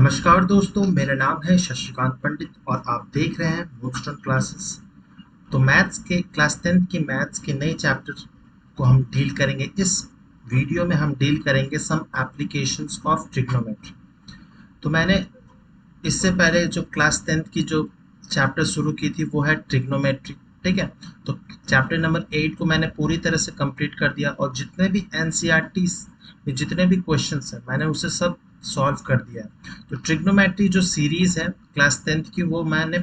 नमस्कार दोस्तों, मेरा नाम है शशिकांत पंडित और आप देख रहे हैं मूनस्टोन क्लासेस। तो मैथ्स के क्लास 10th की मैथ्स के नए चैप्टर को हम डील करेंगे। इस वीडियो में हम डील करेंगे सम एप्लीकेशंस ऑफ ट्रिग्नोमेट्री। तो मैंने इससे पहले जो क्लास 10th की जो चैप्टर शुरू की थी वो है ट्रिग्नोमेट्री, ठीक है। तो चैप्टर नंबर 8 को मैंने पूरी तरह से कंप्लीट कर दिया और जितने भी एनसीईआरटी में जितने भी क्वेश्चंस हैं मैंने उसे सब सॉल्व कर दिया है। तो ट्रिग्नोमेट्री जो सीरीज है क्लास 10th की वो मैंने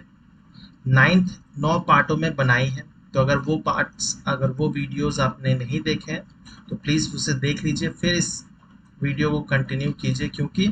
9 पार्टों में बनाई है। तो अगर वो वीडियोस आपने नहीं देखे हैं तो प्लीज़ उसे देख लीजिए, फिर इस वीडियो को कंटिन्यू कीजिए, क्योंकि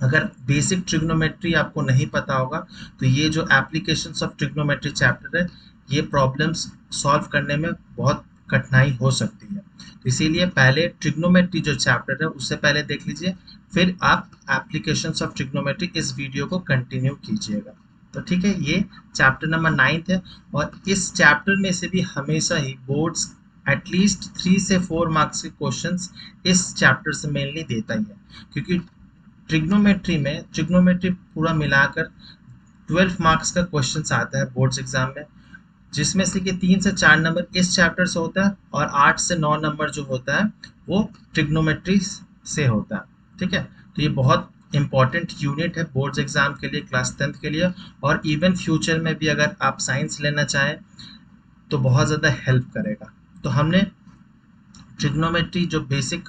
अगर बेसिक ट्रिग्नोमेट्री आपको नहीं पता होगा तो ये जो एप्लीकेशंस ऑफ ट्रिग्नोमेट्री चैप्टर है ये प्रॉब्लम्स सॉल्व करने में बहुत कठिनाई हो सकती है। तो इसीलिए पहले ट्रिग्नोमेट्री जो चैप्टर है उससे पहले देख लीजिए, फिर आप एप्लीकेशंस ऑफ ट्रिग्नोमेट्री इस वीडियो को कंटिन्यू कीजिएगा। तो ठीक है, ये चैप्टर नंबर 9 है और इस चैप्टर में से भी हमेशा ही बोर्ड्स एटलीस्ट 3 से 4 मार्क्स के क्वेश्चंस इस चैप्टर से मेनली देता ही है, क्योंकि ट्रिग्नोमेट्री पूरा मिलाकर 12 मार्क्स का क्वेश्चन आता है बोर्ड्स एग्जाम में, जिसमें से कि 3 से 4 नंबर इस चैप्टर से होता है और 8 से 9 नंबर जो होता है वो ट्रिग्नोमेट्री से होता है, ठीक है। तो ये बहुत इंपॉर्टेंट यूनिट है बोर्ड्स एग्जाम के लिए, क्लास 10th के लिए, और इवन फ्यूचर में भी अगर आप साइंस लेना चाहें तो बहुत ज़्यादा हेल्प करेगा। तो हमने ट्रिग्नोमेट्री जो बेसिक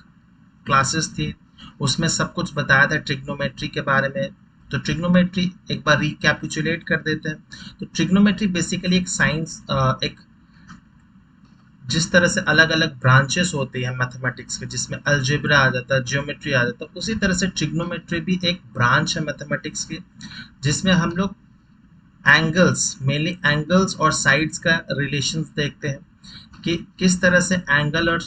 क्लासेस थी उसमें सब कुछ बताया था ट्रिग्नोमेट्री के बारे में। तो ट्रिग्नोमेट्री एक बार रिकैपिचुलेट कर देते हैं। तो ट्रिग्नोमेट्री बेसिकली एक साइंस, एक जिस तरह से अलग अलग ब्रांचेस होती हैं मैथमेटिक्स के, जिसमें अलजेब्रा आ जाता है, ज्योमेट्री आ जाता है, उसी तरह से ट्रिग्नोमेट्री भी एक ब्रांच है मैथमेटिक्स की, जिसमें हम लोग एंगल्स, मेनली एंगल्स और साइड्स का रिलेशंस देखते हैं कि किस तरह से एंगल और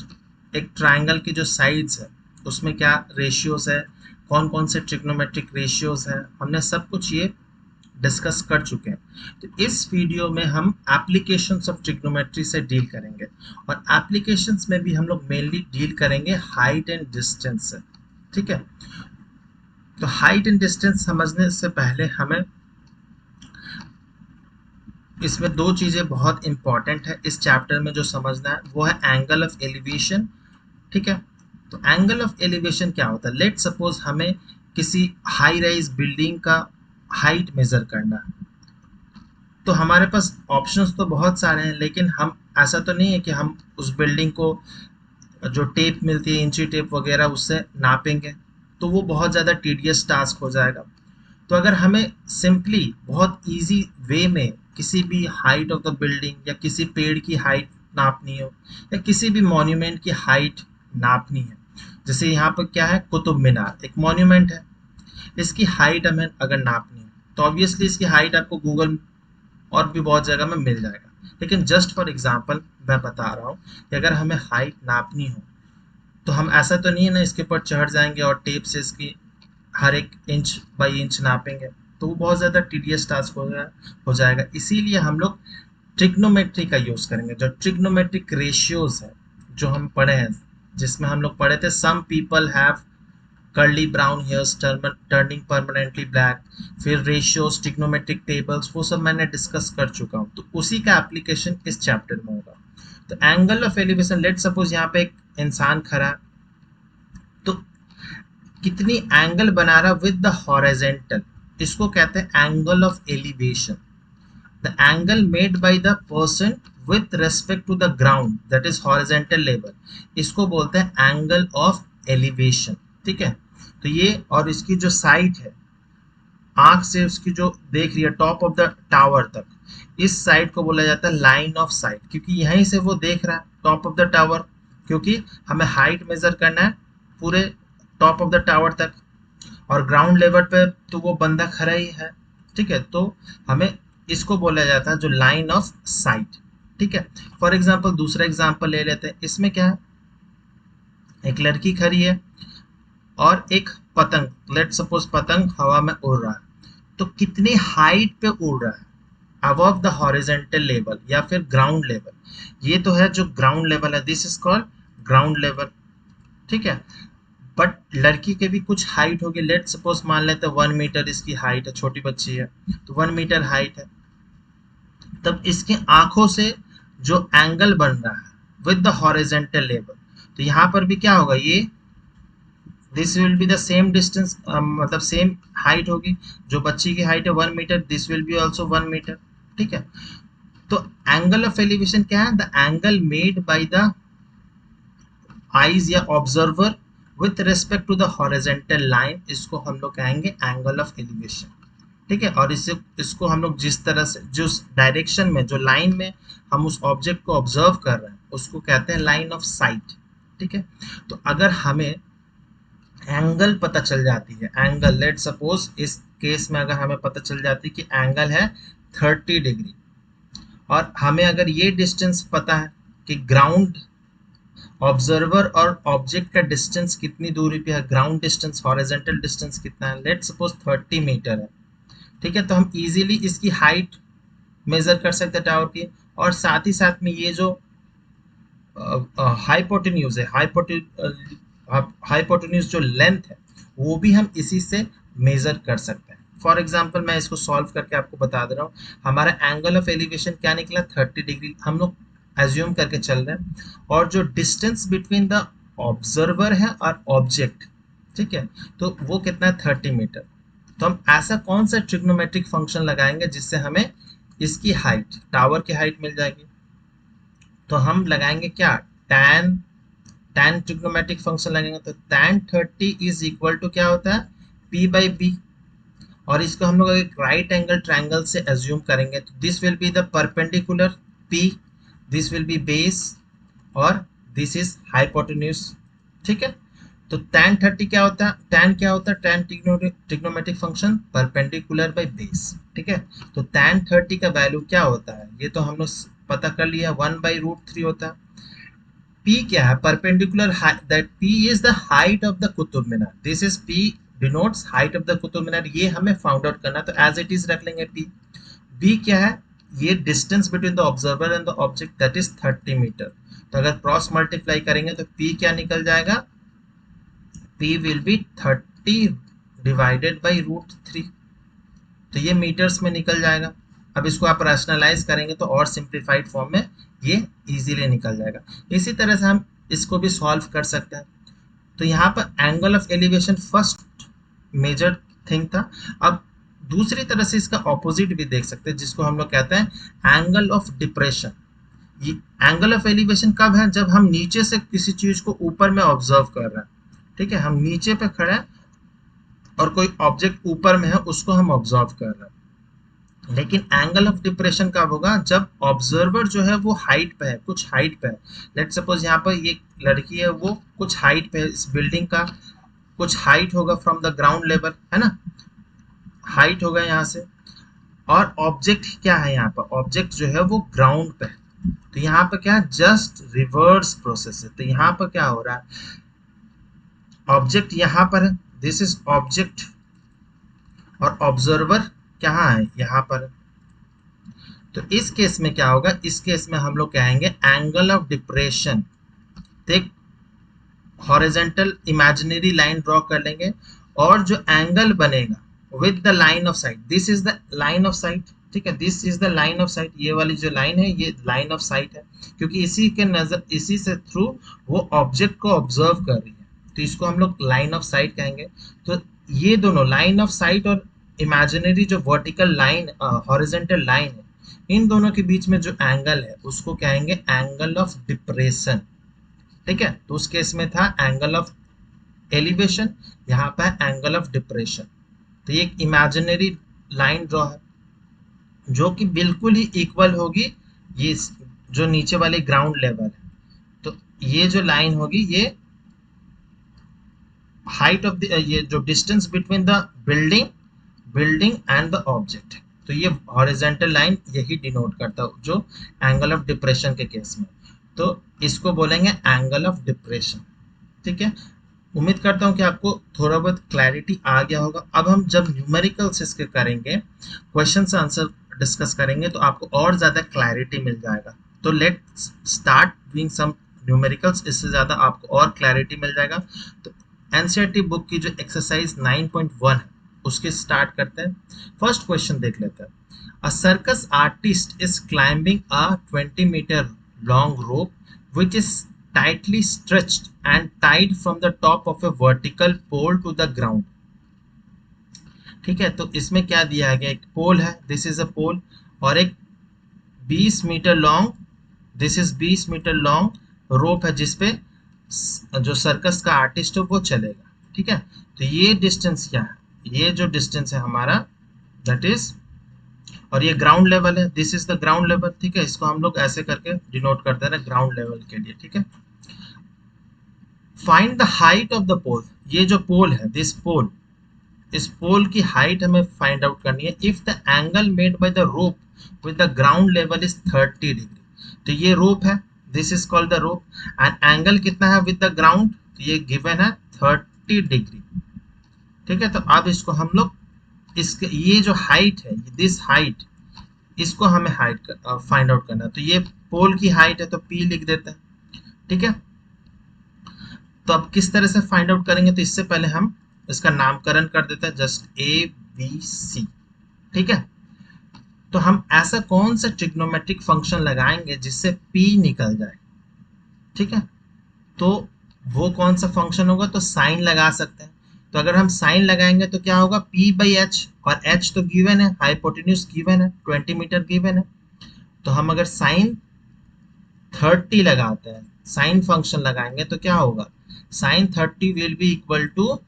एक ट्रायंगल की जो साइड्स है उसमें क्या रेशियोज है, कौन कौन से ट्रिग्नोमेट्रिक रेशियोज हैं, हमने सब कुछ ये डिस्कस कर चुके हैं। तो इस वीडियो में हम एप्लीकेशंस ऑफ ट्रिग्नोमेट्री से डील करेंगे और एप्लीकेशंस में भी हम लोग मेनली डील करेंगे हाइट एंड डिस्टेंस से, ठीक है। तो हाइट एंड डिस्टेंस समझने से पहले हमें इसमें 2 चीज़ें बहुत इंपॉर्टेंट है इस चैप्टर में जो समझना है, वो है एंगल ऑफ एलिवेशन, ठीक है। तो एंगल ऑफ एलिवेशन क्या होता है? लेट सपोज हमें किसी हाई राइज बिल्डिंग का हाइट मेजर करना है, तो हमारे पास ऑप्शंस तो बहुत सारे हैं, लेकिन हम ऐसा तो नहीं है कि हम उस बिल्डिंग को जो टेप मिलती है, इंची टेप वगैरह, उससे नापेंगे, तो वो बहुत ज़्यादा टीडियस टास्क हो जाएगा। तो अगर हमें सिंपली बहुत इजी वे में किसी भी हाइट ऑफ द बिल्डिंग या किसी पेड़ की हाइट नापनी हो या किसी भी मॉन्यूमेंट की हाइट नापनी है, जैसे यहाँ पर क्या है, कुतुब मीनार एक मॉन्यूमेंट है, इसकी हाइट हमें अगर नापनी है तो ऑब्वियसली इसकी हाइट आपको गूगल और भी बहुत जगह में मिल जाएगा, लेकिन जस्ट फॉर एग्जांपल मैं बता रहा हूँ कि अगर हमें हाइट नापनी हो तो हम ऐसा तो नहीं है ना इसके ऊपर चढ़ जाएंगे और टेप से इसकी हर एक इंच बाई इंच नापेंगे, तो वो बहुत ज़्यादा टीडियस टास्क हो जाएगा। इसीलिए हम लोग ट्रिग्नोमेट्री का यूज़ करेंगे। जो ट्रिग्नोमेट्रिक रेशियोज है जो हम पढ़े हैं, जिसमें हम लोग पढ़े थे some people have curly brown hairs turning permanently black, फिर रेशियोज, ट्रिग्नोमेट्रिक टेबल्स, वो सब मैंने डिस्कस कर चुका हूँ। तो उसी का एप्लीकेशन इस चैप्टर में होगा। तो angle of elevation, let suppose यहाँ पे एक इंसान खड़ा है, तो कितनी एंगल बना रहा विद द हॉरिजॉन्टल, इसको कहते हैं angle of elevation. The angle made by the person with respect to the ground, that is horizontal level, इसको बोलते हैं एंगल ऑफ एलिवेशन, ठीक है। तो ये और इसकी जो साइड है, आंख से उसकी जो देख रही है टॉप ऑफ द टावर तक, इस साइड को बोला जाता है लाइन ऑफ साइट, क्योंकि यहीं से वो देख रहा है टॉप ऑफ द टावर, क्योंकि हमें हाइट मेजर करना है पूरे टॉप ऑफ द टावर तक और ग्राउंड लेवल पे तो वो बंदा खड़ा ही है, ठीक है। तो हमें इसको बोला जाता है जो लाइन ऑफ साइट, ठीक है। फॉर एग्जाम्पल दूसरा एग्जाम्पल ले लेते हैं। इसमें क्या है, एक लड़की खड़ी है और एक पतंग, लेट सपोज पतंग हवा में उड़ रहा है, तो कितनी हाइट पे उड़ रहा है, अबव द हॉरिजॉन्टल लेवल या फिर ग्राउंड लेवल, ये तो है जो ग्राउंड लेवल है, this is called ground level, ठीक है। बट लड़की के भी कुछ हाइट होगी, लेट सपोज मान लेते हैं 1 मीटर इसकी हाइट है, छोटी बच्ची है तो 1 मीटर हाइट है, तब इसके आंखों से जो एंगल बन रहा है विद द हॉरिजॉन्टल लेवल, तो यहाँ पर भी क्या होगा, ये this will be the same distance, मतलब सेम हाइट होगी, जो बच्ची की हाइट है 1 metre, this will be also 1 metre, ठीक है। तो एंगल ऑफ एलिवेशन क्या है, the angle made by the eyes या observer with respect to the horizontal line, इसको हम लोग कहेंगे एंगल ऑफ एलिवेशन, ठीक है। और इसको हम लोग जिस तरह से जिस डायरेक्शन में, जो लाइन में हम उस ऑब्जेक्ट को ऑब्जर्व कर रहे हैं, उसको कहते हैं लाइन ऑफ साइट, ठीक है। तो अगर हमें एंगल पता चल जाती है, एंगल लेट सपोज इस केस में अगर हमें पता चल जाती है कि एंगल है 30 डिग्री, और हमें अगर ये डिस्टेंस पता है कि ग्राउंड ऑब्जर्वर और ऑब्जेक्ट का डिस्टेंस कितनी दूरी पे है, ग्राउंड डिस्टेंस हॉरिजॉन्टल डिस्टेंस कितना है, लेट सपोज 30 मीटर है, ठीक है। तो हम इजीली इसकी हाइट मेजर कर सकते हैं टावर की, और साथ ही साथ में ये जो हाइपोटेन्यूज है, हाइपोटेन्यूज जो लेंथ है, वो भी हम इसी से मेजर कर सकते हैं। फॉर एग्जाम्पल मैं इसको सॉल्व करके आपको बता दे रहा हूँ, हमारा एंगल ऑफ एलिवेशन क्या निकला, 30 डिग्री हम लोग एज्यूम करके चल रहे हैं, और जो डिस्टेंस बिटवीन द ऑब्जर्वर है और ऑब्जेक्ट, ठीक है, तो वो कितना है 30 मीटर। तो हम ऐसा कौन सा ट्रिग्नोमेट्रिक फंक्शन लगाएंगे जिससे हमें इसकी हाइट, टावर की हाइट मिल जाएगी, तो हम लगाएंगे क्या, tan ट्रिग्नोमेट्रिक फंक्शन लगेंगे, तो tan 30 इज इक्वल टू क्या होता है, p बाई बी, और इसको हम लोग एक राइट एंगल ट्रायंगल से एज्यूम करेंगे, तो this will be the perpendicular p, this will B base, और दिस इज हाइपोटेन्यूज, ठीक है। तो tan 30 क्या होता है, tan क्या होता है, tan trigonometric function perpendicular by base, ठीक है। तो tan 30 का वैल्यू क्या होता है, ये तो हम लोग पता कर लिया, 1/√3 होता है। p क्या है, perpendicular, that p is the height of the Qutub Minar, this is p denotes height of the Qutub Minar, ये हमें फाउंड आउट करना है, तो एज इट इज रख लेंगे p। b क्या है, ये distance between the observer and the object, that is 30 meter. तो अगर क्रॉस मल्टीप्लाई करेंगे तो p क्या निकल जाएगा, p will be 30 divided by √3, तो ये मीटर्स में निकल जाएगा। अब इसको आप रैशनलाइज करेंगे तो और सिंप्लीफाइड फॉर्म में ये इजीली निकल जाएगा। इसी तरह से हम इसको भी सॉल्व कर सकते हैं। तो यहाँ पर angle of elevation first major thing था। अब दूसरी तरह से इसका ऑपोजिट भी देख सकते हैं, जिसको हम लोग कहते हैं एंगल ऑफ डिप्रेशन। ये एंगल ऑफ एलिवेशन कब है, जब हम नीचे से किसी चीज को ऊपर में ऑब्जर्व कर रहे हैं, ठीक है, हम नीचे पे खड़े हैं और कोई ऑब्जेक्ट ऊपर में है, उसको हम ऑब्जर्व कर रहे हैं। लेकिन एंगल ऑफ डिप्रेशन कब होगा, जब ऑब्जर्वर जो है वो हाइट पे है, कुछ हाइट पे है। लेट सपोज यहाँ पर ये लड़की है, वो कुछ हाइट पे है, इस बिल्डिंग का कुछ हाइट होगा फ्रॉम द ग्राउंड लेवल, है ना, हाइट होगा यहाँ से, और ऑब्जेक्ट क्या है यहाँ पर, ऑब्जेक्ट जो है वो ग्राउंड पे है। तो यहाँ पर क्या है, जस्ट रिवर्स प्रोसेस है। तो यहाँ पर क्या हो रहा है, ऑब्जेक्ट यहाँ पर है, दिस इज ऑब्जेक्ट, और ऑब्जर्वर कहाँ है, यहाँ पर है। तो इस केस में क्या होगा, इस केस में हम लोग कहेंगे एंगल ऑफ डिप्रेशन। देख, हॉरिजॉन्टल इमेजिनरी लाइन ड्रॉ कर लेंगे, और जो एंगल बनेगा with the line of site, this is the line of site, ठीक है, this is the line of site. ये वाली जो लाइन है ये लाइन ऑफ साइट है, क्योंकि इसी के नजर, इसी से थ्रू वो ऑब्जेक्ट को ऑब्जर्व कर रही है, तो इसको हम लोग लाइन ऑफ साइट कहेंगे। तो ये दोनों लाइन ऑफ साइट और इमेजिनरी जो वर्टिकल लाइन, हॉरिजॉन्टल लाइन है, इन दोनों के बीच में जो एंगल है उसको कहेंगे एंगल ऑफ डिप्रेशन, ठीक है। तो उस केस में था एंगल ऑफ एलिवेशन, यहाँ पे एंगल ऑफ डिप्रेशन। तो ये एक इमेजिनरी लाइन ड्रॉ है जो कि बिल्कुल ही इक्वल होगी ये जो नीचे वाले ग्राउंड लेवल है। तो ये जो लाइन होगी ये हाइट ऑफ द, ये जो distance between the building and the object, तो ये हॉरिजॉन्टल लाइन यही डिनोट करता है जो एंगल ऑफ डिप्रेशन के केस में। तो इसको बोलेंगे एंगल ऑफ डिप्रेशन, ठीक है। उम्मीद करता हूँ कि आपको थोड़ा बहुत क्लैरिटी आ गया होगा। अब हम जब न्यूमेरिकल्स इसके करेंगे, क्वेश्चन से आंसर डिस्कस करेंगे, तो आपको और ज़्यादा क्लैरिटी मिल जाएगा। तो let's start doing some numericals, इससे ज़्यादा आपको और क्लैरिटी मिल जाएगा। तो एनसीईआरटी बुक की जो एक्सरसाइज 9.1 है उसके स्टार्ट करते हैं। फर्स्ट क्वेश्चन देख लेते हैं। अ circus artist is climbing a 20-meter long rope which is tightly stretched and tied from the top of a vertical pole to the ground। ठीक है, तो इसमें क्या दिया गया, एक पोल है, दिस इज अ पोल, और एक 20 meter long, this is 20 meter long rope है जिसपे जो सर्कस का आर्टिस्ट है वो चलेगा। ठीक है, तो ये डिस्टेंस क्या है, ये जो डिस्टेंस है हमारा दैट इज, और ये ग्राउंड लेवल है, this is the ground level. ठीक है, इसको हम लोग ऐसे करके डिनोट करते हैं ग्राउंड लेवल के लिए। ठीक है, find the height of the pole, ये जो पोल है दिस पोल, इस पोल की हाइट हमें फाइंड आउट करनी है। If the angle made by the rope with the ground level is 30 degree, तो ये रोप है, this is called the rope, and angle कितना है विद द ग्राउंड, तो ये गिवन है 30 डिग्री। ठीक है, तो अब इसको हम लोग इसके ये जो हाइट है दिस हाइट, इसको हमें हाइट फाइंड आउट करना है। तो ये पोल की हाइट है तो P लिख देते हैं। ठीक है, तो अब किस तरह से फाइंड आउट करेंगे, तो इससे पहले हम इसका नामकरण कर देते हैं जस्ट ABC। ठीक है, तो हम ऐसा कौन सा ट्रिग्नोमेट्रिक फंक्शन लगाएंगे जिससे P निकल जाए। ठीक है, तो वो कौन सा फंक्शन होगा, तो साइन लगा सकते हैं। तो अगर हम साइन लगाएंगे तो क्या होगा, P/h, और h तो गिवन है, हाइपोटेन्यूज गिवन है, 20 मीटर गिवन है। तो हम अगर साइन 30 लगाते हैं, साइन फंक्शन लगाएंगे तो क्या होगा, sine 30 will be equal to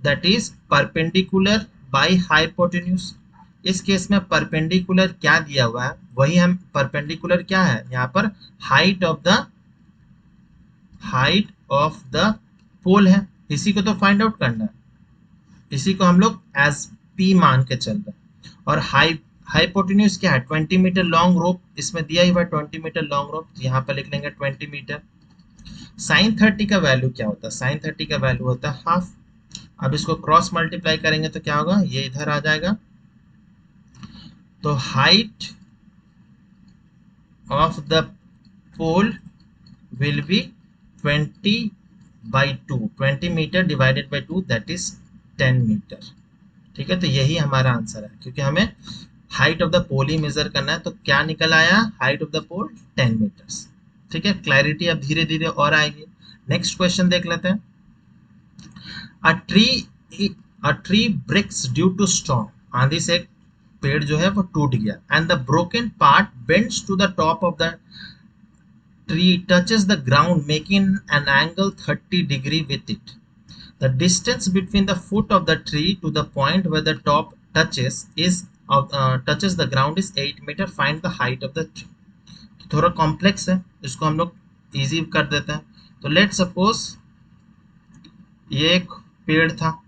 that is perpendicular by hypotenuse. इस केस में परपेंडिकुलर क्या दिया हुआ है, वही हम परपेंडिकुलर क्या है यहाँ पर, हाइट ऑफ द पोल है, इसी को तो फाइंड आउट करना है, इसी को हम लोग एज P मान के चल रहे हैं। और हाइपोटेन्यूज क्या है, 20 मीटर लॉन्ग रोप, इसमें दिया ही हुआ 20 मीटर लॉन्ग रोप, यहाँ पर लिख लेंगे 20 मीटर। साइन 30 का वैल्यू क्या होता है, साइन 30 का वैल्यू होता है हाफ। अब इसको क्रॉस मल्टीप्लाई करेंगे तो क्या होगा, ये इधर आ जाएगा। तो height of the pole will be 20 meter divided by 2 that is 10 meter. ठीक है, तो यही हमारा आंसर है, क्योंकि हमें हाइट ऑफ द पोल ही मेजर करना है। तो क्या निकल आया, height of the pole 10 meters. ठीक है, क्लैरिटी अब धीरे धीरे और आएगी। नेक्स्ट क्वेश्चन देख लेते हैं। A tree breaks due to storm, आंधी से एक पेड़ जो है वो टूट गया, and the broken part bends to the top of the tree touches the ground making an angle 30 degree with it. The distance between the foot of the tree to the point where the top touches the ground is 8 meter. Find the height of the tree. तो थोड़ा complex है, इसको हम लोग easy कर देते हैं। तो लेट सपोज ये एक पेड़ था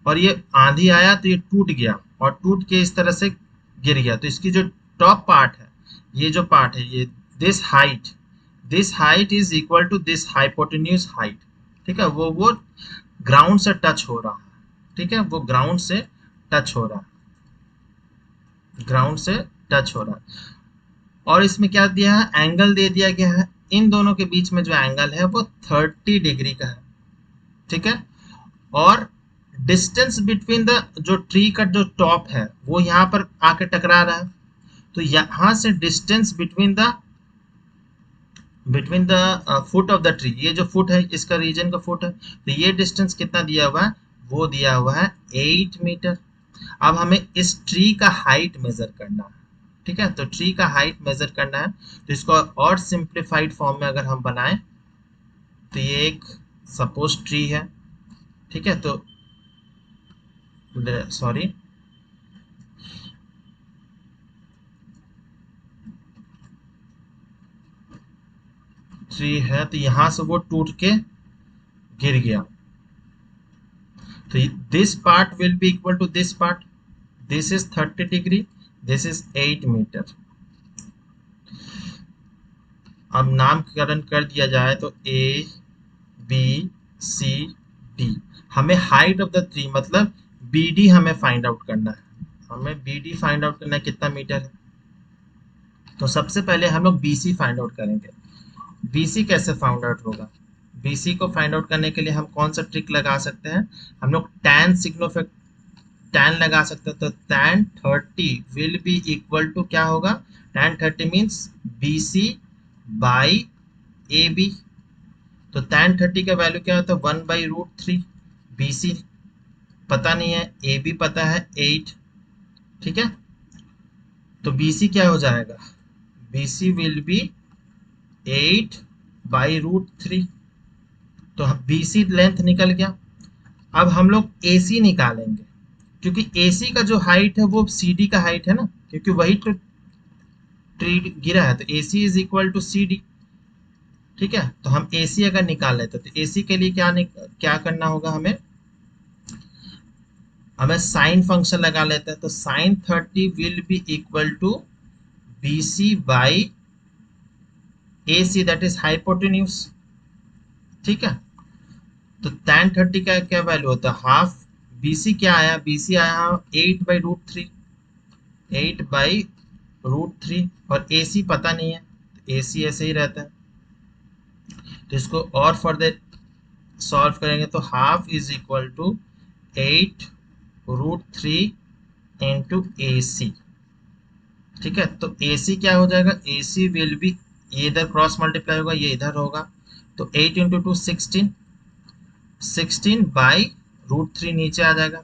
और ये आंधी आया तो ये टूट गया और टूट के इस तरह से गिर गया। तो इसकी जो टॉप पार्ट है, ये जो पार्ट है, ये this height is equal to this hypotenuse height. ठीक है, वो ग्राउंड से टच हो रहा है। ठीक है, वो ग्राउंड से टच हो रहा है, और इसमें क्या दिया है, एंगल दे दिया गया है। इन दोनों के बीच में जो एंगल है वो 30 डिग्री का है। ठीक है, और डिस्टेंस बिटवीन द जो ट्री का जो टॉप है वो यहाँ पर आके टकरा रहा है। तो यहाँ से distance between the foot of the tree, ये जो फुट है इसका रीजन का फुट है, तो ये डिस्टेंस कितना दिया हुआ है, वो दिया हुआ है 8 मीटर। अब हमें इस ट्री का हाइट मेजर करना है। ठीक है, तो ट्री का हाइट मेजर करना है, तो इसको और सिंप्लीफाइड फॉर्म में अगर हम बनाएं तो ये एक सपोज ट्री है। ठीक है, तो सॉरी, ट्री है, तो यहां से वो टूट के गिर गया। तो this part will be equal to this part, this is 30 degree, this is 8 meter. अब नामकरण कर दिया जाए तो A B C D, हमें हाइट ऑफ द ट्री मतलब BD हमें फाइंड आउट करना है। हमें BD फाइंड आउट करना है कितना मीटर है। तो सबसे पहले हम लोग BC फाइंड आउट करेंगे। BC कैसे फाइंड आउट होगा, BC को फाइंड आउट करने के लिए हम कौन सा ट्रिक लगा सकते हैं, हम लोग tan लगा सकते हैं। तो tan 30 will be equal to क्या होगा, tan 30 means BC by AB। तो tan 30 का वैल्यू क्या होता है 1/√3। BC पता नहीं है, AB पता है 8, ठीक है। तो BC क्या हो जाएगा, BC विल बी 8/√3। तो BC लेंथ निकल गया। अब हम लोग AC निकालेंगे, क्योंकि AC का जो हाइट है वो CD का हाइट है ना, क्योंकि वही तो ट्री गिरा है। तो AC is equal to CD, ठीक है। तो हम AC अगर निकाल लेते तो AC के लिए क्या करना होगा, हमें साइन फंक्शन लगा लेते हैं। तो sine 30 will be equal to BC by AC, that is hypotenuse, ठीक है। तो tan 30 का क्या वैल्यू होता है, हाफ। BC क्या आया, BC आया 8/√3, 8/√3, और AC पता नहीं है, तो AC ऐसे ही रहता है। तो इसको और फर्दर सॉल्व करेंगे तो half is equal to 8√3 into AC, ठीक है। तो AC क्या हो जाएगा, AC विल बी, ये इधर क्रॉस मल्टीप्लाई होगा, ये इधर होगा। तो 8 इंटू 2 16, 16/√3 नीचे आ जाएगा।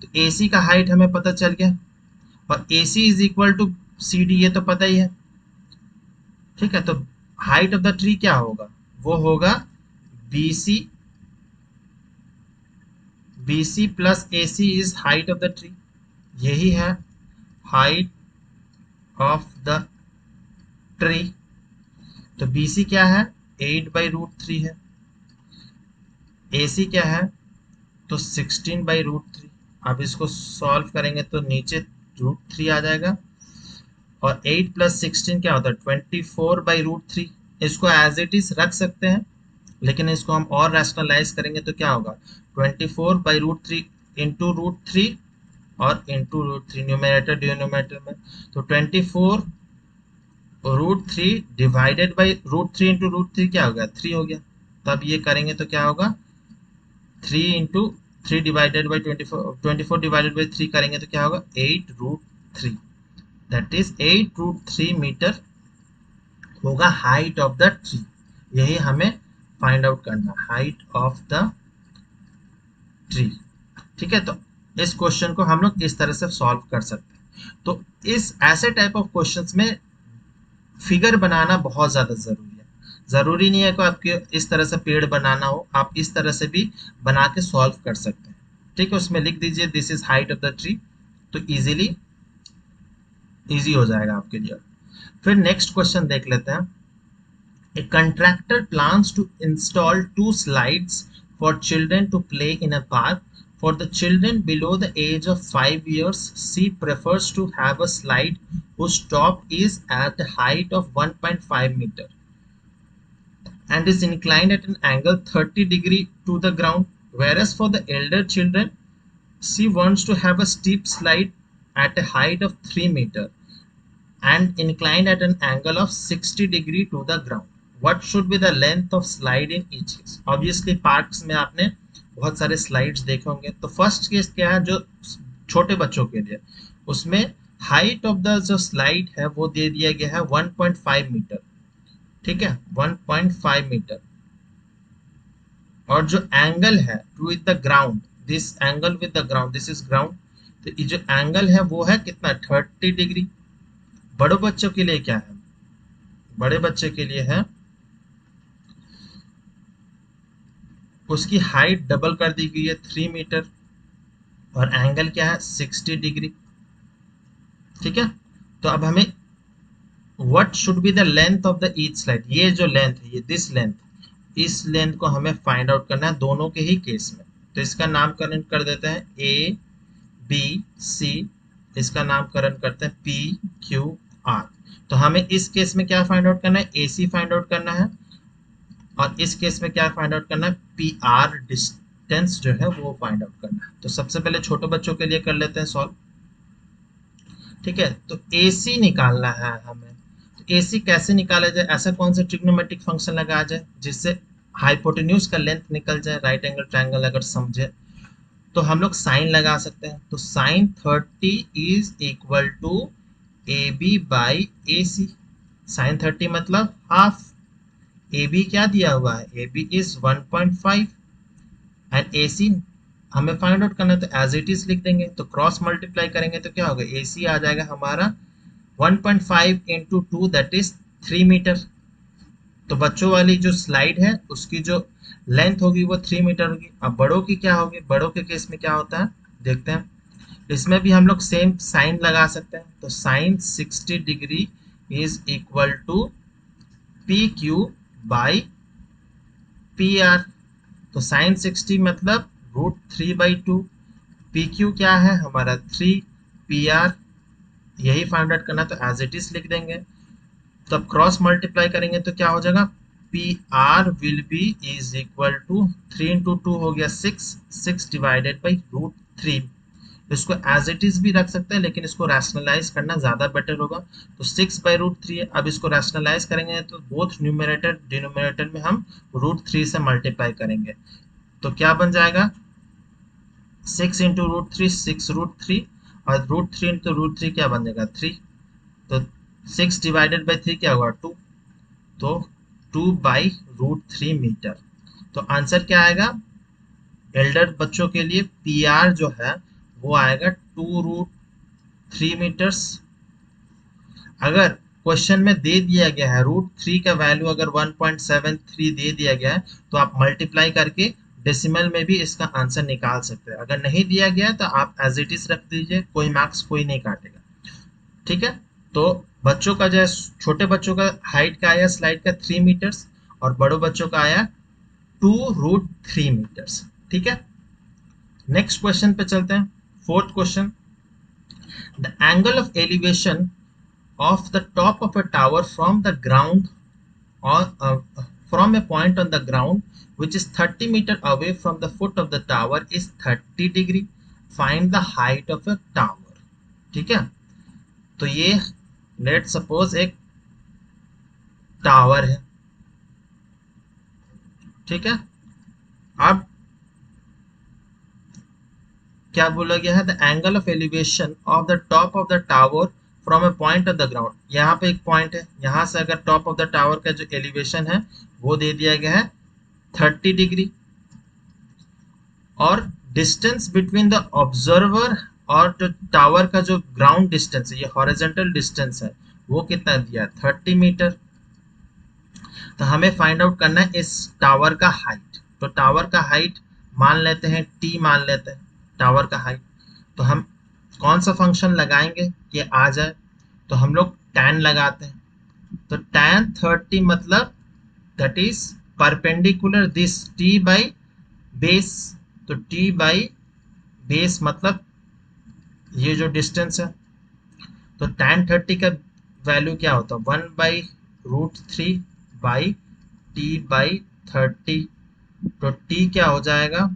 तो AC का हाइट हमें पता चल गया, और AC is equal to CD, ये तो पता ही है, ठीक है। तो हाइट ऑफ द ट्री क्या होगा, वो होगा BC, BC plus AC is height of the tree, यही है हाइट ऑफ द ट्री। तो BC क्या है, 8/√3 है। AC क्या है, तो 16/√3। अब इसको सॉल्व करेंगे तो नीचे √3 आ जाएगा, और 8 प्लस 16 क्या होता है 24/√3। इसको एज इट इज रख सकते हैं, लेकिन इसको हम और रैशनलाइज करेंगे तो क्या होगा 24/√3 इंटू √3 और इंटू √3, न्यूमरेटर डिनोमिनेटर में। तो 24√3 डिवाइडेड बाई √3 इंटू √3 क्या हो गया 3 हो गया। तब ये करेंगे तो क्या होगा 3 into 3 divided by 24 divided by 3 करेंगे तो क्या होगा 8√3, दैट इज 8√3 मीटर होगा हाइट ऑफ द ट्री। यही हमें फाइंड आउट करना, हाइट ऑफ द ट्री, ठीक है। तो इस क्वेश्चन को हम लोग इस तरह से सॉल्व कर सकते हैं। तो इस ऐसे टाइप ऑफ क्वेश्चंस में फिगर बनाना बहुत ज्यादा जरूरी है। जरूरी नहीं है कि आपके इस तरह से पेड़ बनाना हो, आप इस तरह से भी बना के सॉल्व कर सकते हैं, ठीक है। उसमें लिख दीजिए this is height of the tree, तो इजी हो जाएगा आपके लिए। फिर नेक्स्ट क्वेश्चन देख लेते हैं। A contractor plans to install 2 slides for children to play in a park. For the children below the age of 5 years, she prefers to have a slide whose top is at a height of 1.5 meter and is inclined at an angle 30° to the ground. Whereas for the elder children, she wants to have a steep slide at a height of 3 meter and inclined at an angle of 60° to the ground. What should be the length of slide in each case? Obviously parks में आपने बहुत सारे slides देखे होंगे। तो first case क्या है, जो छोटे बच्चों के लिए, उसमें हाइट ऑफ द जो स्लाइड है वो दे दिया गया है 1.5 मीटर, ठीक है, 1.5 मीटर। और जो एंगल है with the ground, this angle with the ground, this is ground, तो ये जो एंगल है वो है कितना 30°। बड़े बच्चों के लिए क्या है, बड़े बच्चे के लिए है उसकी हाइट डबल कर दी गई है 3 मीटर, और एंगल क्या है 60°, ठीक है। तो अब हमें what should be the length of the each slide, ये जो लेंथ है, ये दिस लेंथ, इस लेंथ को हमें फाइंड आउट करना है दोनों के ही केस में। तो इसका नामकरण कर देते हैं ABC, इसका नामकरण करते हैं PQR। तो हमें इस केस में क्या फाइंड आउट करना है, AC फाइंड आउट करना है, और इस केस में क्या फाइंड आउट करना है PR डिस्टेंस जो है वो फाइंड आउट करना है। तो सबसे पहले छोटे बच्चों के लिए कर लेते हैं सॉल्व, ठीक है। तो AC निकालना है हमें। तो AC कैसे निकाला जाए, ऐसा कौन सा ट्रिग्नोमेट्रिक फंक्शन लगाया जाए जिससे हाइपोटेन्यूज का लेंथ निकल जाए, राइट एंगल ट्रायंगल अगर समझे तो हम लोग साइन लगा सकते हैं। तो sine 30 is equal to A B by A C. Sine 30 मतलब हाफ। ए बी क्या दिया हुआ है, A B is 1.5 and A C हमें फाइंड आउट करना है, तो एज इट इज लिख देंगे। तो क्रॉस मल्टीप्लाई करेंगे तो क्या होगा, ए सी आ जाएगा हमारा 1.5 इंटू 2 दैट इज 3 मीटर। तो बच्चों वाली जो स्लाइड है उसकी जो लेंथ होगी वो 3 मीटर होगी। अब बड़ों की क्या होगी, बड़ों के केस में क्या होता है देखते हैं। इसमें भी हम लोग सेम साइन लगा सकते हैं। तो sine 60 degree is equal to P Q by P R. तो साइन 60 मतलब √3/2। पी क्यू क्या है हमारा 3, पी आर यही फाइंड आउट करना, तो एज इट इज लिख देंगे। तब क्रॉस मल्टीप्लाई करेंगे तो क्या हो जाएगा, P R will be is equal to 3 into 2 हो गया 6, 6 डिवाइडेड बाई √3। इसको एज इट इज भी रख सकते हैं लेकिन इसको रैशनलाइज करना ज़्यादा बेटर होगा। तो 6/√3 है। अब इसको रैशनलाइज करेंगे तो बोथ न्यूमरेटर डिनोमिनेटर में हम √3 से मल्टीप्लाई करेंगे। तो क्या बन जाएगा 6 इंटू √3 6√3 और √3 इंटू √3 क्या बन जाएगा 3। तो 6 डिवाइडेड बाई 3 क्या होगा 2। तो 2/√3 मीटर। तो आंसर क्या आएगा, एल्डर बच्चों के लिए पी आर जो है वो आएगा 2√3 मीटर्स। अगर क्वेश्चन में दे दिया गया है √3 का वैल्यू अगर 1.73 दे दिया गया है तो आप मल्टीप्लाई करके डेसिमल में भी इसका आंसर निकाल सकते हैं। अगर नहीं दिया गया है तो आप एज इट इज रख दीजिए, कोई मार्क्स कोई नहीं काटेगा। ठीक है। तो बच्चों का जो है, छोटे बच्चों का हाइट का आया स्लाइड का 3 मीटर्स और बड़ों बच्चों का आया 2√3 मीटर्स। ठीक है। नेक्स्ट क्वेश्चन पे चलते हैं। Fourth question, the angle of elevation of the top of a tower from the ground or from a point on the ground which is 30 meter away from the foot of the tower is 30 degree. Find the height of a tower. ठीक है। तो ये let suppose एक tower है। ठीक है। अब क्या बोला गया है, the angle of elevation of the top of the tower from A point of the ground. यहाँ पे एक पॉइंट है, यहाँ से अगर टॉप ऑफ द टावर का जो एलिवेशन है वो दे दिया गया है 30 डिग्री और डिस्टेंस बिटवीन द ऑब्जर्वर और जो टावर का जो ग्राउंड डिस्टेंस है, ये हॉरिजॉन्टल डिस्टेंस है, वो कितना दिया 30 मीटर। तो हमें फाइंड आउट करना है इस टावर का हाइट। तो टावर का हाइट मान लेते हैं टी, मान लेते हैं टावर का हाइट। तो हम कौन सा फंक्शन लगाएंगे कि आ जाए, तो हम लोग tan लगाते हैं। तो tan 30 मतलब that is perpendicular this t by base. तो t बाई बेस मतलब ये जो डिस्टेंस है। तो tan 30 का वैल्यू क्या होता है 1/√3 बाई टी बाई 30। तो t क्या हो जाएगा,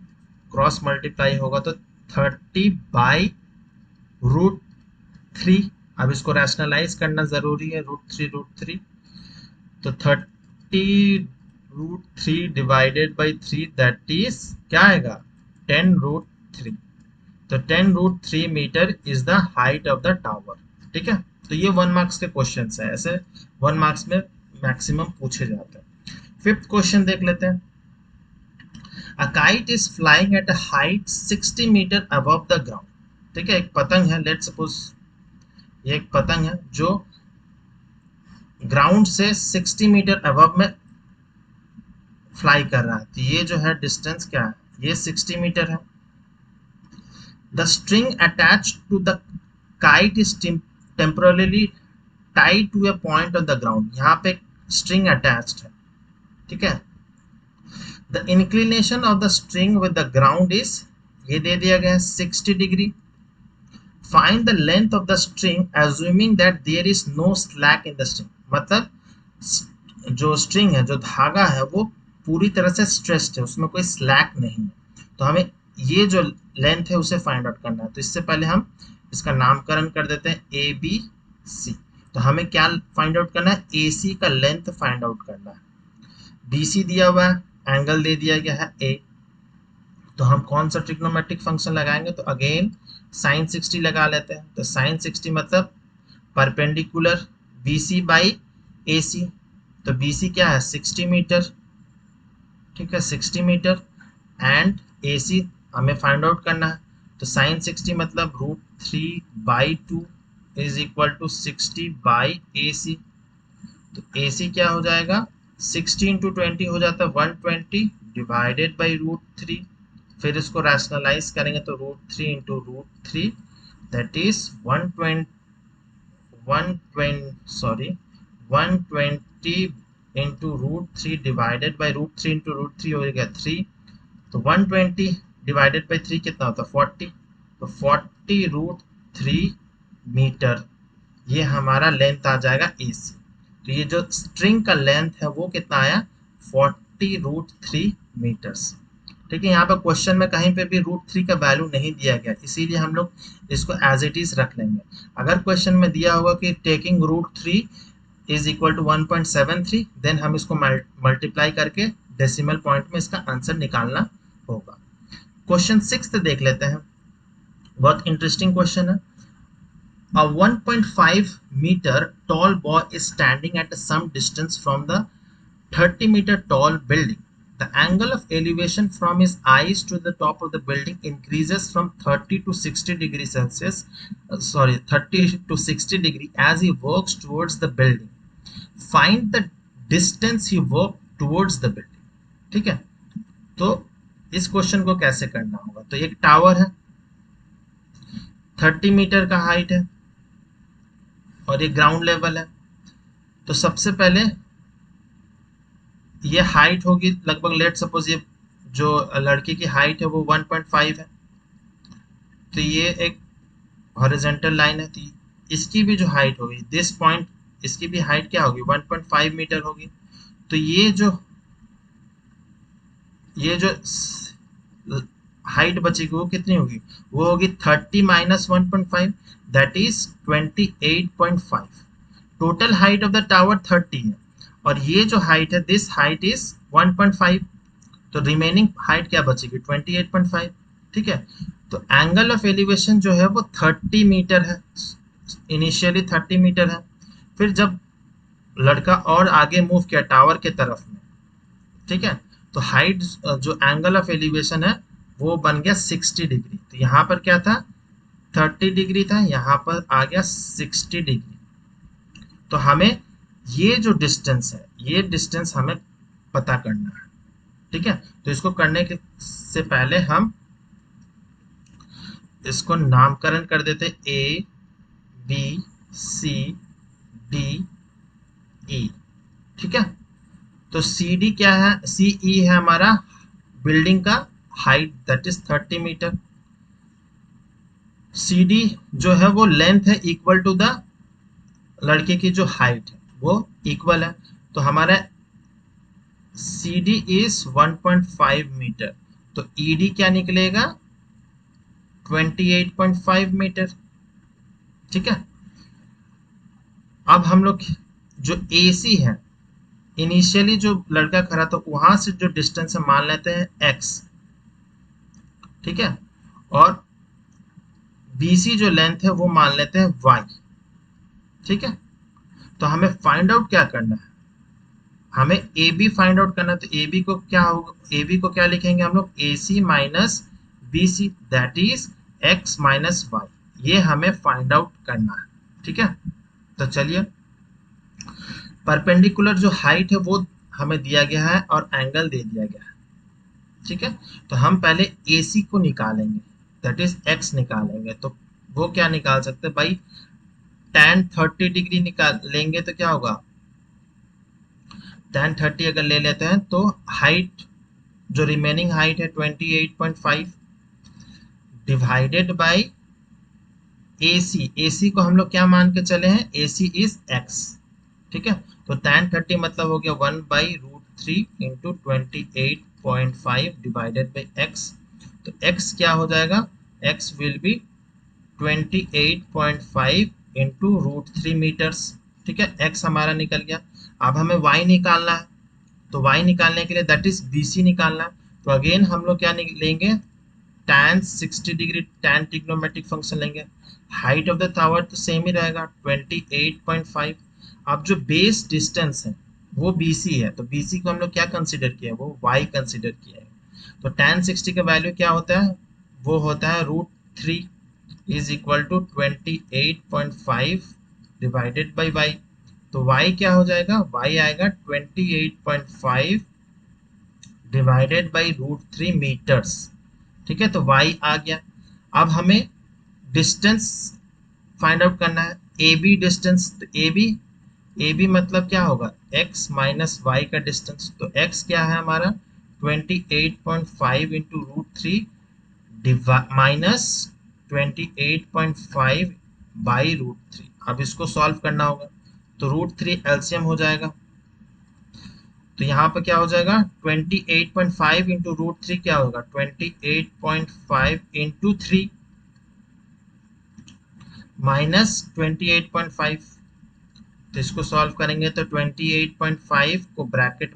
क्रॉस मल्टीप्लाई होगा तो 30/√3। अब इसको रैशनलाइज करना जरूरी है, √3 तो 30√3 डिवाइडेड बाई 3 दैट इज क्या आएगा 10√3। तो 10√3 meter is the height of the tower. ठीक है। तो ये 1 मार्क्स के क्वेश्चन है, ऐसे 1 मार्क्स में मैक्सिमम पूछे जाते हैं। फिफ्थ क्वेश्चन देख लेते हैं। A kite is flying at a height 60 meter above the ground. ठीक है। एक पतंग है, लेट सपोज ये एक पतंग है जो ग्राउंड से 60 मीटर अबव में फ्लाई कर रहा है। तो ये जो है डिस्टेंस क्या है, ये 60 मीटर है। The string attached to the kite is temporarily tied to a point on the ground. यहाँ पे स्ट्रिंग अटैच्ड है। ठीक है। The inclination of the string with the ground is, ये दे दिया गया है 60 डिग्री। Find the length of the string assuming that there is no slack in the string. मतलब जो स्ट्रिंग है, जो धागा है, वो पूरी तरह से स्ट्रेस्ड है, उसमें कोई स्लैक नहीं है। तो हमें ये जो लेंथ है उसे फाइंड आउट करना है। तो इससे पहले हम इसका नामकरण कर देते हैं ए बी सी। तो हमें क्या फाइंड आउट करना है, ए सी का लेंथ फाइंड आउट करना है। बी सी दिया हुआ है एंगल दे दिया गया है ए, तो हम कौन सा ट्रिग्नोमेट्रिक फंक्शन लगाएंगे, तो अगेन साइन 60 लगा लेते हैं। तो साइन 60 मतलब परपेंडिकुलर BC बाई AC, तो BC क्या है 60 मीटर, ठीक है 60 मीटर, एंड AC हमें फाइंड आउट करना है। तो साइन 60 मतलब √3/2 is equal to 60 by AC। तो AC क्या हो जाएगा, 60 इंटू 20 हो जाता है 120 डिवाइडेड बाई √3। फिर इसको रैशनलाइज करेंगे तो √3 into √3 that is 120 into √3 divided by √3 into √3 हो गया 3। तो 120 डिवाइडेड बाई 3 कितना होता है 40। तो 40√3 मीटर ये हमारा लेंथ आ जाएगा AC। तो ये जो स्ट्रिंग का लेंथ है वो कितना आया 40√3 मीटर्स। ठीक है, यहाँ पर क्वेश्चन में कहीं पे भी √3 का वैल्यू नहीं दिया गया, इसीलिए हम लोग इसको एज इट इज रख लेंगे। अगर क्वेश्चन में दिया होगा कि टेकिंग √3 इज इक्वल टू 1.73, देन हम इसको मल्टीप्लाई करके डेसिमल पॉइंट में इसका आंसर निकालना होगा। क्वेश्चन 6 देख लेते हैं, बहुत इंटरेस्टिंग क्वेश्चन है। A 1.5 meter tall boy is standing at some distance from the 30 meter tall building. The angle of elevation from his eyes to the top of the building increases from 30 to 60 degrees Celsius, 30 to 60 degree as he walks towards the building. Find the distance he walked towards the building. ठीक है, तो इस question को कैसे करना होगा, तो एक टावर है 30 मीटर का हाइट है और ये ग्राउंड लेवल है। तो सबसे पहले ये हाइट होगी लगभग, लेट सपोज ये जो लड़के की हाइट है वो 1.5 है, तो ये एक हॉरिजॉन्टल लाइन है, तो इसकी भी जो हाइट होगी दिस पॉइंट, इसकी भी हाइट क्या होगी 1.5 मीटर होगी। तो ये जो हाइट बचेगी वो कितनी होगी, वो होगी 30 minus 1.5 that is 28.5। Total height of the tower 30 है और ये जो हाइट है दिस हाइट इज 1.5, तो रिमेनिंग हाइट क्या बचेगी 28.5। ठीक है, तो एंगल ऑफ एलिवेशन जो है वो 30 मीटर है, इनिशियली 30 मीटर है, फिर जब लड़का और आगे मूव किया टावर के तरफ में, ठीक है, तो हाइट जो एंगल ऑफ एलिवेशन है वो बन गया 60 डिग्री। तो यहाँ पर क्या था 30 डिग्री था, यहाँ पर आ गया 60 डिग्री। तो हमें ये जो डिस्टेंस है ये डिस्टेंस हमें पता करना है। ठीक है, तो इसको करने के से पहले हम इसको नामकरण कर देते A B C D E। ठीक है, तो CD क्या है, CE है हमारा बिल्डिंग का height that is 30 meter. CD जो है वो लेंथ है इक्वल टू द लड़के की जो हाइट है वो इक्वल है, तो हमारा CD इज 1.5 मीटर, तो ED क्या निकलेगा 28.5 मीटर। ठीक है, अब हम लोग जो AC है इनिशियली जो लड़का खड़ा था वहां से जो डिस्टेंस है मान लेते हैं x। ठीक है, और BC जो लेंथ है वो मान लेते हैं y। ठीक है, तो हमें फाइंड आउट क्या करना है, हमें AB फाइंड आउट करना है। तो AB को क्या होगा, AB को क्या लिखेंगे हम लोग AC minus BC that is x minus y, ये हमें फाइंड आउट करना है। ठीक है, तो चलिए परपेंडिकुलर जो हाइट है वो हमें दिया गया है और एंगल दे दिया गया है। ठीक है, तो हम पहले AC को निकालेंगे दैट इज x निकालेंगे, तो वो क्या निकाल सकते हैं भाई tan 30 डिग्री निकाल लेंगे तो क्या होगा tan 30 अगर ले लेते हैं तो हाइट जो रिमेनिंग हाइट है 28.5 डिवाइडेड बाय AC को हम लोग क्या मान के चले हैं AC इज x। ठीक है, तो tan 30 मतलब हो गया 1/√3 इंटू 28.5 डिवाइडेड बाई x। तो x क्या हो जाएगा, x will be 28.5 into √3 metres. ठीक है, x हमारा निकल गया। अब हमें y निकालना है, तो y निकालने के लिए दैट इज BC निकालना है। तो अगेन हम लोग क्या लेंगे, tan 60 degree tan trigonometric function लेंगे। हाइट ऑफ द टावर तो सेम ही रहेगा 28.5। अब जो बेस डिस्टेंस है वो BC है, तो BC को हम लोग क्या कंसिडर किया है, वो y कंसिडर किया है। तो tan 60 का वैल्यू क्या होता है, वो होता है √3 is equal to 28.5 divided by y। तो y क्या हो जाएगा, y आएगा 28.5 डिवाइडेड बाई √3 मीटर्स। ठीक है, तो y आ गया। अब हमें डिस्टेंस फाइंड आउट करना है, AB डिस्टेंस। तो AB मतलब क्या होगा, x माइनस वाई का डिस्टेंस। तो x क्या है हमारा 28.5 इंटू √3 माइनस 28.5 बाई √3। अब इसको सॉल्व करना होगा, तो √3 एलसीएम हो जाएगा। तो यहाँ पर क्या हो जाएगा 28.5 इंटू √3 क्या होगा 28.5 इंटू 3 माइनस 28.5। तो इसको सॉल्व करेंगे तो 28.5 को ब्रैकेट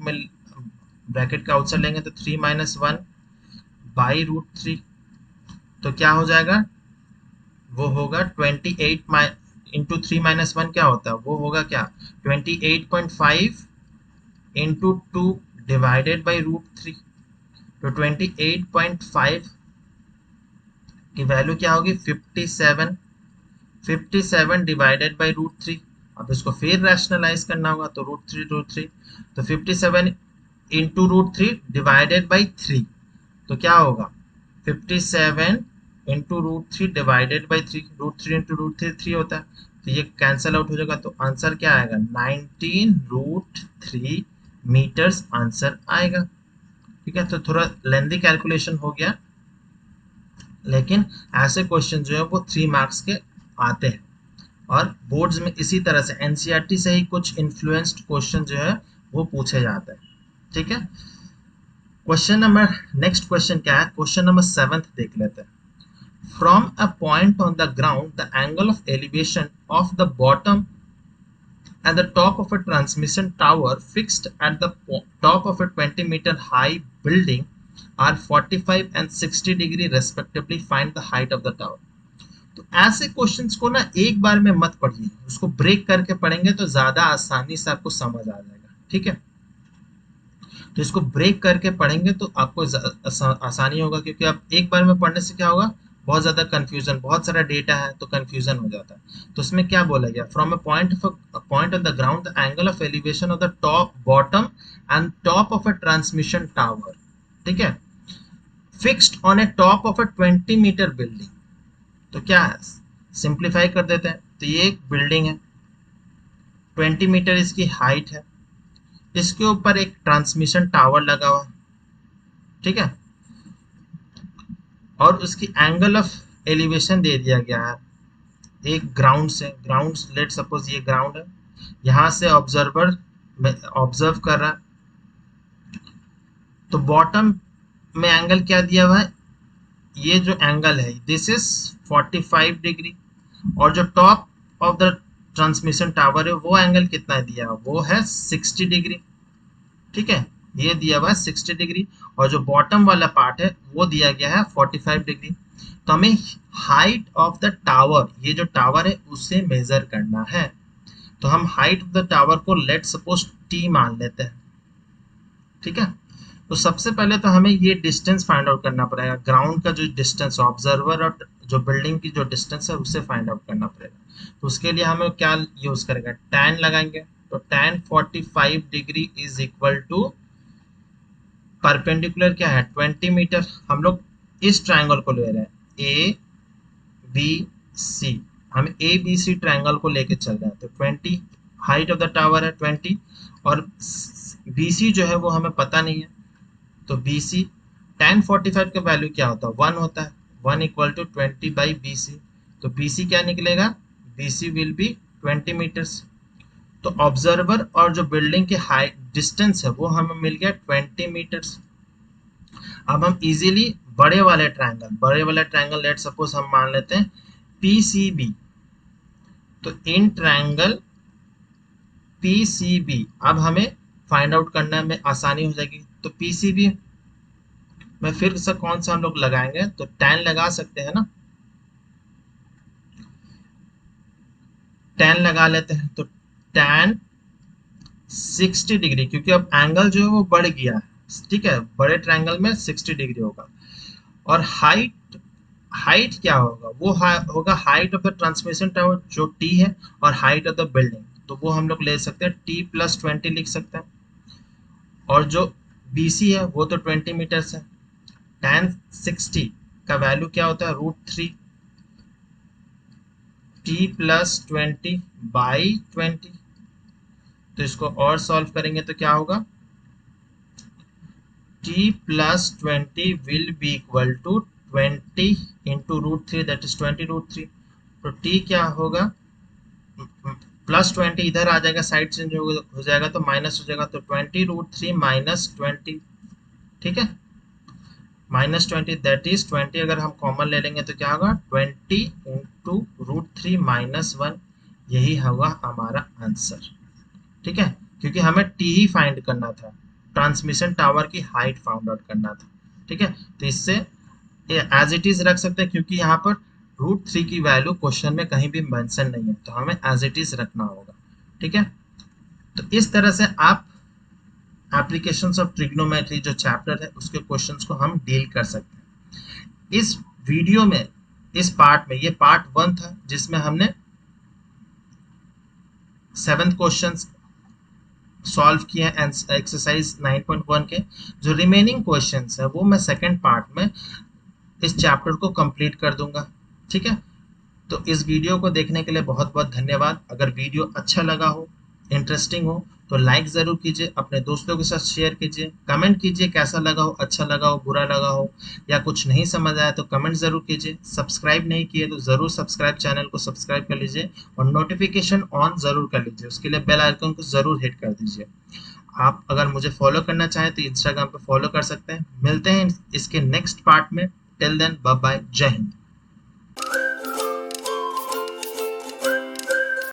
का आउटसाइड लेंगे तो 3 माइनस 1 बाई √3। तो क्या हो जाएगा, वो होगा 28 इंटू 3 माइनस 1 क्या होता है, वो होगा क्या 28.5 इंटू 2 डिवाइडेड बाई √3। तो 28.5 की वैल्यू क्या होगी 57 डिवाइडेड बाई √3। अब इसको फिर रैशनलाइज करना होगा, तो √3 तो 57 इंटू √3 डिवाइडेड बाई 3। तो क्या होगा 57 इंटू √3 डिवाइडेड बाई 3। √3 इंटू √3 3 होता है, तो ये कैंसल आउट हो जाएगा। तो आंसर क्या आएगा 19√3 मीटर्स आंसर आएगा। ठीक है, तो थोड़ा लेंदी कैलकुलेशन हो गया, लेकिन ऐसे क्वेश्चन जो है वो 3 मार्क्स के आते हैं और बोर्ड्स में इसी तरह से एनसीईआरटी से ही कुछ इन्फ्लुएंस्ड क्वेश्चन जो है वो पूछे जाते हैं। ठीक है, नेक्स्ट क्वेश्चन क्या है, क्वेश्चन नंबर 7 देख लेते हैं। From a point on the ground the angle of elevation of the bottom at the top of a transmission tower fixed at the top of a 20-meter high building are 45 and 60 degree respectively. Find the height of the tower. तो ऐसे questions को ना एक बार में मत पढ़िए, उसको break करके पढ़ेंगे तो ज्यादा आसानी से आपको समझ आ जाएगा। ठीक है, तो इसको ब्रेक करके पढ़ेंगे तो आपको आसानी होगा, क्योंकि आप एक बार में पढ़ने से क्या होगा, बहुत ज्यादा कंफ्यूजन, बहुत सारा डेटा है तो कंफ्यूजन हो जाता है। तो इसमें क्या बोला गया, from a point on the ground the angle of elevation of the top bottom and top of a transmission tower, ठीक है, fixed on a top of a 20-मीटर बिल्डिंग। तो क्या है, सिंप्लीफाई कर देते हैं। तो ये एक बिल्डिंग है, 20 मीटर इसकी हाइट है, इसके ऊपर एक ट्रांसमिशन टावर लगा हुआ, ठीक है, और उसकी एंगल ऑफ एलिवेशन दे दिया गया है एक ग्राउंड से। ग्राउंड लेट सपोज ये ग्राउंड है, यहां से ऑब्जर्वर ऑब्जर्व कर रहा है, तो बॉटम में एंगल क्या दिया हुआ है, ये जो एंगल है दिस इज 45 डिग्री, और जो top of the transmission tower है वो एंगल कितना दिया है, वो है 60 डिग्री। ठीक है, ये दिया हुआ है 60 डिग्री, और जो बॉटम वाला पार्ट है वो दिया गया है 45 डिग्री। तो हमें हाइट ऑफ द टावर, ये जो टावर है उसे मेजर करना है। तो हम हाइट ऑफ द टावर को लेट सपोज टी मान लेते हैं। ठीक है, तो सबसे पहले तो हमें ये डिस्टेंस फाइंड आउट करना पड़ेगा, ग्राउंड का जो डिस्टेंस ऑब्जर्वर और जो बिल्डिंग की जो डिस्टेंस है उसे फाइंड आउट करना पड़ेगा। तो उसके लिए हमें क्या यूज करेंगे, tan लगाएंगे। तो tan 45 degree is equal to perpendicular क्या है 20 मीटर। हम लोग इस ट्रायंगल को ले रहे हैं ए बी सी, हम ए बी सी ट्रायंगल को लेके चल रहे हैं। तो 20 हाइट ऑफ द टावर है 20, और बी सी जो है वो हमें पता नहीं है, तो बी सी tan 45 का वैल्यू क्या होता है 1 होता है, 1 equal to 20 by B C. तो बी सी क्या निकलेगा, B C will be 20 metres. तो ऑब्जर्वर और जो बिल्डिंग की हाइट डिस्टेंस है वो हमें मिल गया 20 मीटर्स। अब हम इजीली बड़े वाले ट्रायंगल लेट सपोज हम मान लेते हैं पीसीबी। तो इन ट्रायंगल पीसीबी अब हमें फाइंड आउट करने में आसानी हो जाएगी। तो पीसीबी में फिर से कौन सा हम लोग लगाएंगे, तो tan लगा सकते हैं ना, tan लगा लेते हैं। तो tan 60 डिग्री, क्योंकि अब एंगल जो है वो बढ़ गया है, ठीक है, बड़े ट्रायंगल में 60 डिग्री होगा। और हाइट, हाइट क्या होगा, वो होगा height of the transmission tower जो टी है, और हाइट ऑफ द बिल्डिंग, तो वो हम लोग ले सकते हैं T+20 लिख सकते हैं। और जो BC है वो तो 20 मीटर्स है। tan 60 का वैल्यू क्या होता है, √3 T+20/20। तो इसको और सॉल्व करेंगे तो क्या होगा, T+20 will be equal to 20 into √3, that is 20√3। तो T क्या होगा, +20 इधर आ जाएगा, साइड चेंज हो जाएगा तो माइनस हो जाएगा, तो 20√3 -20, ठीक है, -20 दैट इज 20, अगर हम कॉमन ले लेंगे तो क्या होगा 20 इंटू √3 -1, यही होगा हमारा आंसर, ठीक है, क्योंकि हमें टी ही फाइंड करना था, ट्रांसमिशन टावर की हाइट फाइंड आउट करना था, ठीक है। तो इससे एज इट इज रख सकते हैं, क्योंकि यहाँ पर √3 की वैल्यू क्वेश्चन में कहीं भी मेंशन नहीं है, तो हमें एज इट इज रखना होगा, ठीक है। तो इस तरह से आप एप्लीकेशंस ऑफ ट्रिग्नोमेट्री जो चैप्टर है उसके क्वेश्चंस को हम डील कर सकते हैं। इस वीडियो में, इस पार्ट में, ये पार्ट 1 था जिसमें हमने 7th क्वेश्चंस सॉल्व किए हैं एक्सरसाइज 9.1 के। जो रिमेनिंग क्वेश्चंस है वो मैं सेकंड पार्ट में इस चैप्टर को कंप्लीट कर दूंगा, ठीक है। तो इस वीडियो को देखने के लिए बहुत बहुत धन्यवाद। अगर वीडियो अच्छा लगा हो, इंटरेस्टिंग हो, तो लाइक ज़रूर कीजिए, अपने दोस्तों के साथ शेयर कीजिए, कमेंट कीजिए कैसा लगा हो, अच्छा लगा हो, बुरा लगा हो, या कुछ नहीं समझ आया तो कमेंट ज़रूर कीजिए। सब्सक्राइब नहीं किए तो ज़रूर सब्सक्राइब, चैनल को सब्सक्राइब कर लीजिए और नोटिफिकेशन ऑन ज़रूर कर लीजिए, उसके लिए बेल आइकन को ज़रूर हिट कर दीजिए। आप अगर मुझे फॉलो करना चाहें तो इंस्टाग्राम पे फॉलो कर सकते हैं। मिलते हैं इसके नेक्स्ट पार्ट में। टिल देन बाय बाय, जय हिंद।